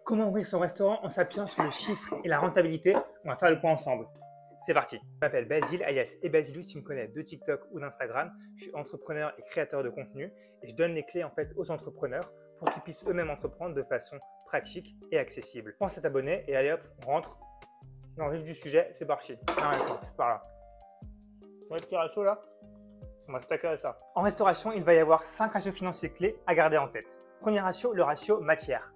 Comment ouvrir son restaurant en s'appuyant sur le chiffre et la rentabilité? On va faire le point ensemble. C'est parti. Je m'appelle Basile, alias Ebasilou, si tu me connais de TikTok ou d'Instagram. Je suis entrepreneur et créateur de contenu et je donne les clés aux entrepreneurs pour qu'ils puissent eux-mêmes entreprendre de façon pratique et accessible. Pense à t'abonner et allez hop, on rentre dans le vif du sujet. C'est parti. Par là. On va être ratio là. On va s'attaquer à ça. En restauration, il va y avoir 5 ratios financiers clés à garder en tête. Premier ratio, le ratio matière.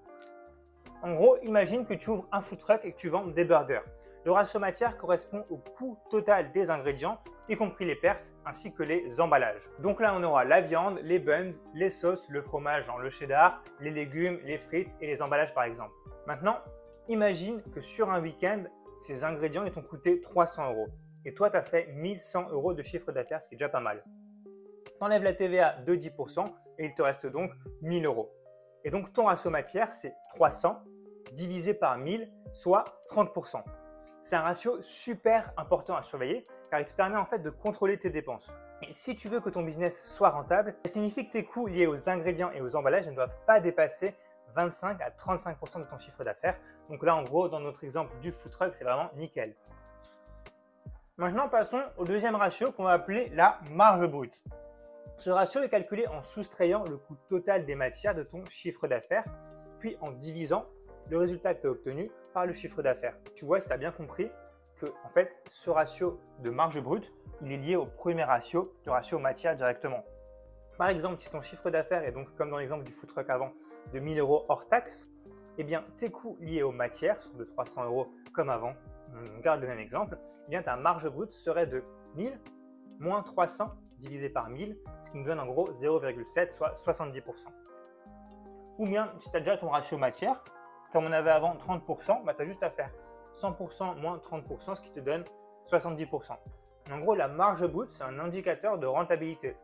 En gros, imagine que tu ouvres un food truck et que tu vends des burgers. Le ratio matière correspond au coût total des ingrédients, y compris les pertes, ainsi que les emballages. Donc là, on aura la viande, les buns, les sauces, le fromage, genre le cheddar, les légumes, les frites et les emballages par exemple. Maintenant, imagine que sur un week-end, ces ingrédients ils t'ont coûté 300 €. Et toi, tu as fait 1100 € de chiffre d'affaires, ce qui est déjà pas mal. Tu enlèves la TVA de 10% et il te reste donc 1000 €. Et donc, ton ratio matière, c'est 300 divisé par 1000, soit 30%. C'est un ratio super important à surveiller car il te permet en fait de contrôler tes dépenses. Et si tu veux que ton business soit rentable, ça signifie que tes coûts liés aux ingrédients et aux emballages ne doivent pas dépasser 25 à 35% de ton chiffre d'affaires. Donc là, en gros, dans notre exemple du food truck, c'est vraiment nickel. Maintenant, passons au deuxième ratio qu'on va appeler la marge brute. Ce ratio est calculé en soustrayant le coût total des matières de ton chiffre d'affaires, puis en divisant le résultat que tu as obtenu par le chiffre d'affaires. Tu vois, si tu as bien compris que en fait, ce ratio de marge brute, il est lié au premier ratio, le ratio matière directement. Par exemple, si ton chiffre d'affaires est donc, comme dans l'exemple du food truck avant, de 1000 € hors taxe, eh bien, tes coûts liés aux matières sont de 300 € comme avant, on garde le même exemple, eh bien, ta marge brute serait de 1000 moins 300 divisé par 1000, ce qui nous donne en gros 0,7, soit 70%. Ou bien, si tu as déjà ton ratio matière, comme on avait avant 30%, tu as juste à faire 100% moins 30%, ce qui te donne 70%. En gros, la marge brute, c'est un indicateur de rentabilité.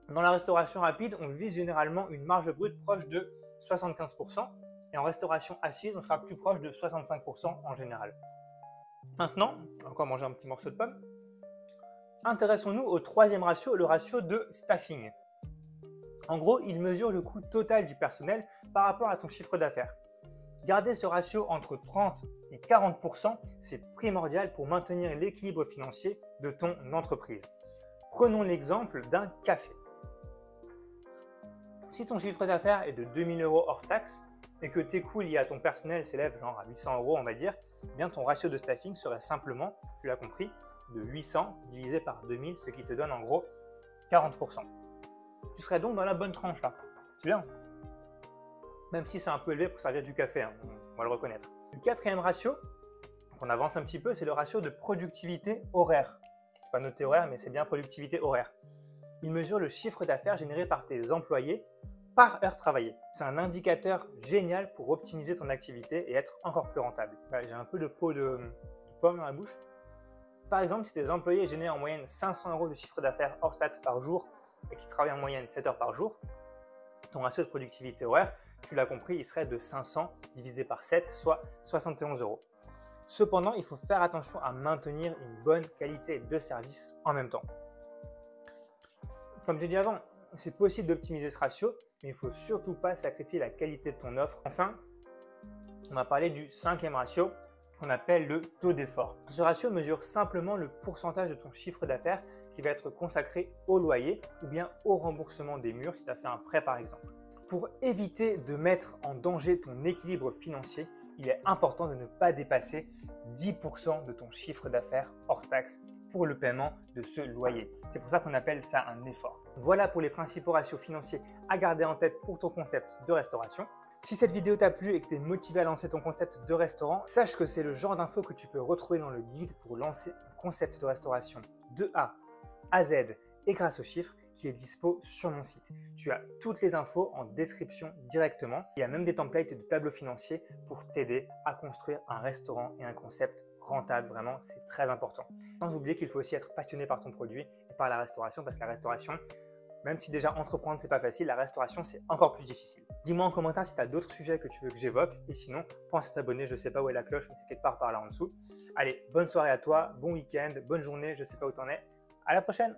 Dans la restauration rapide, on vise généralement une marge brute proche de 75%. Et en restauration assise, on sera plus proche de 65% en général. Maintenant, encore manger un petit morceau de pomme. Intéressons-nous au troisième ratio, le ratio de staffing. En gros, il mesure le coût total du personnel par rapport à ton chiffre d'affaires. Garder ce ratio entre 30 et 40%, c'est primordial pour maintenir l'équilibre financier de ton entreprise. Prenons l'exemple d'un café. Si ton chiffre d'affaires est de 2000 € hors taxe et que tes coûts liés à ton personnel s'élèvent genre à 800 €, on va dire, eh bien ton ratio de staffing serait simplement, tu l'as compris, de 800 divisé par 2000, ce qui te donne en gros 40%. Tu serais donc dans la bonne tranche là. C'est bien. Même si c'est un peu élevé pour servir du café, hein, on va le reconnaître. Le quatrième ratio, on avance un petit peu, c'est le ratio de productivité horaire. Je n'ai pas noté horaire, mais c'est bien productivité horaire. Il mesure le chiffre d'affaires généré par tes employés par heure travaillée. C'est un indicateur génial pour optimiser ton activité et être encore plus rentable. J'ai un peu de peau de pomme dans la bouche. Par exemple, si tes employés génèrent en moyenne 500 € de chiffre d'affaires hors taxe par jour et qui travaillent en moyenne 7 heures par jour, ton ratio de productivité horaire, tu l'as compris, il serait de 500 divisé par 7, soit 71 €. Cependant, il faut faire attention à maintenir une bonne qualité de service en même temps. Comme j'ai dit avant, c'est possible d'optimiser ce ratio, mais il ne faut surtout pas sacrifier la qualité de ton offre. Enfin, on va parler du cinquième ratio qu'on appelle le taux d'effort. Ce ratio mesure simplement le pourcentage de ton chiffre d'affaires qui va être consacré au loyer ou bien au remboursement des murs si tu as fait un prêt par exemple. Pour éviter de mettre en danger ton équilibre financier, il est important de ne pas dépasser 10% de ton chiffre d'affaires hors taxe pour le paiement de ce loyer. C'est pour ça qu'on appelle ça un effort. Voilà pour les principaux ratios financiers à garder en tête pour ton concept de restauration. Si cette vidéo t'a plu et que tu es motivé à lancer ton concept de restaurant, sache que c'est le genre d'infos que tu peux retrouver dans le guide pour lancer un concept de restauration de A à Z et grâce aux chiffres qui est dispo sur mon site. Tu as toutes les infos en description directement. Il y a même des templates de tableaux financiers pour t'aider à construire un restaurant et un concept rentable. Vraiment, c'est très important. Sans oublier qu'il faut aussi être passionné par ton produit et par la restauration parce que la restauration, même si déjà entreprendre c'est pas facile, la restauration c'est encore plus difficile. Dis-moi en commentaire si tu as d'autres sujets que tu veux que j'évoque et sinon pense à t'abonner, je sais pas où est la cloche mais c'est quelque part par là en dessous. Allez, bonne soirée à toi, bon week-end, bonne journée, je sais pas où t'en es. À la prochaine.